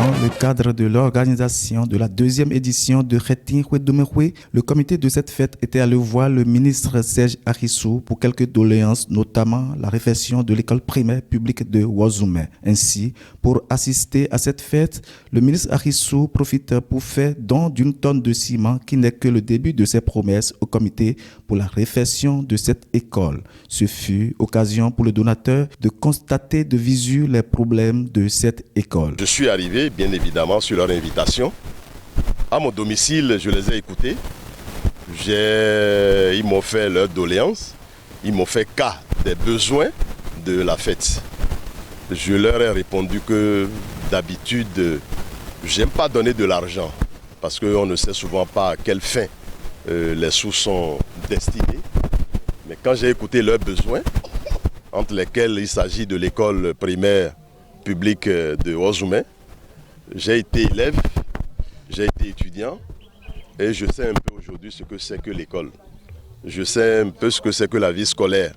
Dans le cadre de l'organisation de la deuxième édition de Khetin Khwedomekwe, le comité de cette fête était allé voir le ministre Serge Arissou pour quelques doléances, notamment la réfection de l'école primaire publique de Ouazoumé. Ainsi, pour assister à cette fête, le ministre Arissou profite pour faire don d'une tonne de ciment qui n'est que le début de ses promesses au comité pour la réfection de cette école. Ce fut occasion pour le donateur de constater de visu les problèmes de cette école. Je suis arrivé, bien évidemment, sur leur invitation. À mon domicile, je les ai écoutés. Ils m'ont fait leurs doléances. Ils m'ont fait cas des besoins de la fête. Je leur ai répondu que d'habitude, j'aime pas donner de l'argent parce qu'on ne sait souvent pas à quelle fin les sous sont destinés. Mais quand j'ai écouté leurs besoins, entre lesquels il s'agit de l'école primaire publique de Ouazoumé, j'ai été élève, j'ai été étudiant et je sais un peu aujourd'hui ce que c'est que l'école. Je sais un peu ce que c'est que la vie scolaire.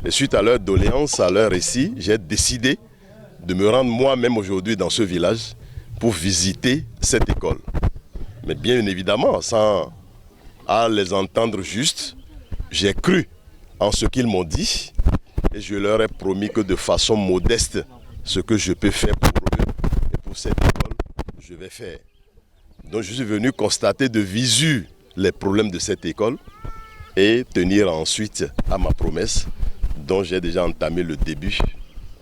Et suite à leurs doléances, à leur récit, j'ai décidé de me rendre moi-même aujourd'hui dans ce village pour visiter cette école. Mais bien évidemment, sans à les entendre juste, j'ai cru en ce qu'ils m'ont dit et je leur ai promis que de façon modeste, ce que je peux faire pour eux et pour cette école, je vais faire. Donc je suis venu constater de visu les problèmes de cette école et tenir ensuite à ma promesse dont j'ai déjà entamé le début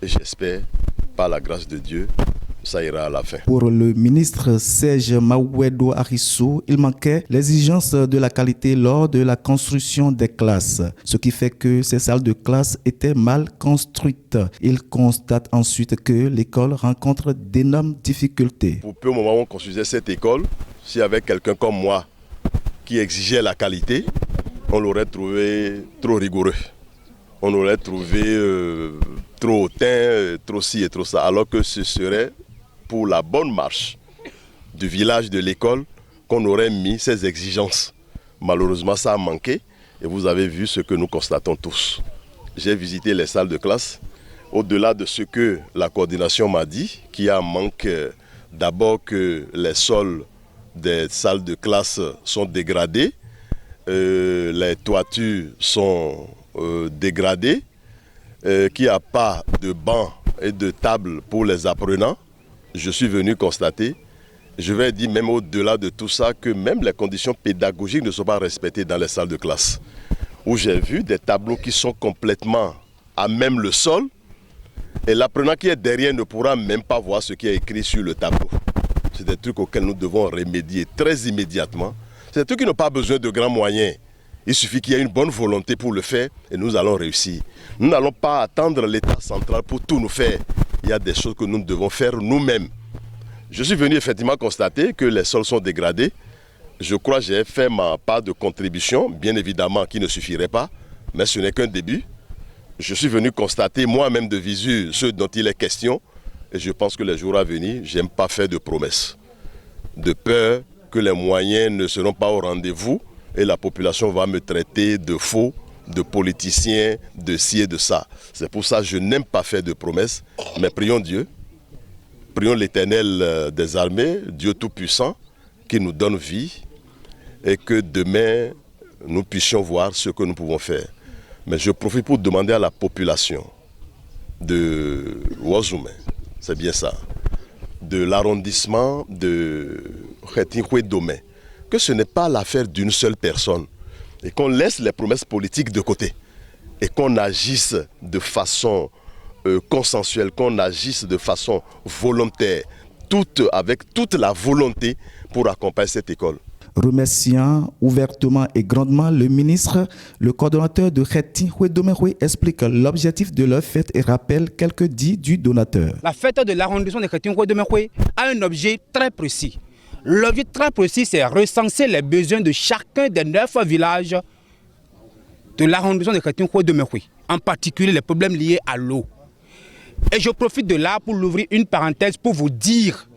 et j'espère, par la grâce de Dieu, ça ira à la fin. Pour le ministre Serge Mawuedo Arissou, il manquait l'exigence de la qualité lors de la construction des classes, ce qui fait que ces salles de classe étaient mal construites. Il constate ensuite que l'école rencontre d'énormes difficultés. Pour peu au moment où on construisait cette école, s'il y avait quelqu'un comme moi qui exigeait la qualité, on l'aurait trouvé trop rigoureux. On l'aurait trouvé trop hautain, trop ci et trop ça, alors que ce serait pour la bonne marche du village, de l'école, qu'on aurait mis ces exigences. Malheureusement, ça a manqué et vous avez vu ce que nous constatons tous. J'ai visité les salles de classe. Au-delà de ce que la coordination m'a dit, qu'il y a un manque d'abord que les sols des salles de classe sont dégradés, les toitures sont dégradées, qu'il n'y a pas de bancs et de tables pour les apprenants. Je suis venu constater, je vais dire même au-delà de tout ça, que même les conditions pédagogiques ne sont pas respectées dans les salles de classe. Où j'ai vu des tableaux qui sont complètement à même le sol et l'apprenant qui est derrière ne pourra même pas voir ce qui est écrit sur le tableau. C'est des trucs auxquels nous devons remédier très immédiatement. C'est des trucs qui n'ont pas besoin de grands moyens. Il suffit qu'il y ait une bonne volonté pour le faire et nous allons réussir. Nous n'allons pas attendre l'État central pour tout nous faire. Il y a des choses que nous devons faire nous-mêmes. Je suis venu effectivement constater que les sols sont dégradés. Je crois que j'ai fait ma part de contribution, bien évidemment qui ne suffirait pas, mais ce n'est qu'un début. Je suis venu constater moi-même de visu ce dont il est question et je pense que les jours à venir, je n'aime pas faire de promesses. De peur que les moyens ne seront pas au rendez-vous et la population va me traiter de faux, de politicien, de ci et de ça. C'est pour ça que je n'aime pas faire de promesses, mais prions Dieu, prions l'Éternel des armées, Dieu Tout-Puissant, qui nous donne vie et que demain, nous puissions voir ce que nous pouvons faire. Mais je profite pour demander à la population de Ouazoumé, c'est bien ça, de l'arrondissement de Khetin Khwedomekwe, que ce n'est pas l'affaire d'une seule personne. Et qu'on laisse les promesses politiques de côté et qu'on agisse de façon consensuelle, qu'on agisse de façon volontaire, avec toute la volonté pour accompagner cette école. Remerciant ouvertement et grandement le ministre, le coordonnateur de Khetin Khwedomekwe explique l'objectif de leur fête et rappelle quelques dits du donateur. La fête de l'arrondissement de Khetin Khwedomekwe a un objet très précis. L'objet très précis, c'est recenser les besoins de chacun des 9 villages de l'arrondissement de Khetin Khwedomekwe, en particulier les problèmes liés à l'eau. Et je profite de là pour ouvrir une parenthèse pour vous dire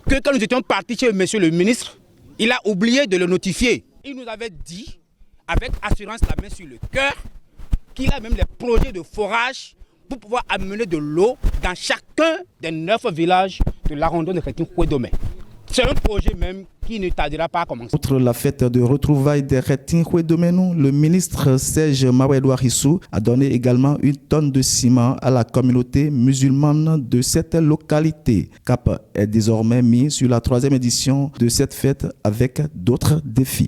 que quand nous étions partis chez monsieur le ministre, il a oublié de le notifier. Il nous avait dit, avec assurance la main sur le cœur, qu'il a même les projets de forage pour pouvoir amener de l'eau dans chacun des 9 villages de l'arrondissement de Crétin-Koué-Domé. C'est un projet même qui ne tardera pas à commencer. Outre la fête de retrouvailles des Crétin-Koué-Domé, le ministre Serge Mawedou Arissou a donné également 1 tonne de ciment à la communauté musulmane de cette localité. Cap est désormais mis sur la 3e édition de cette fête avec d'autres défis.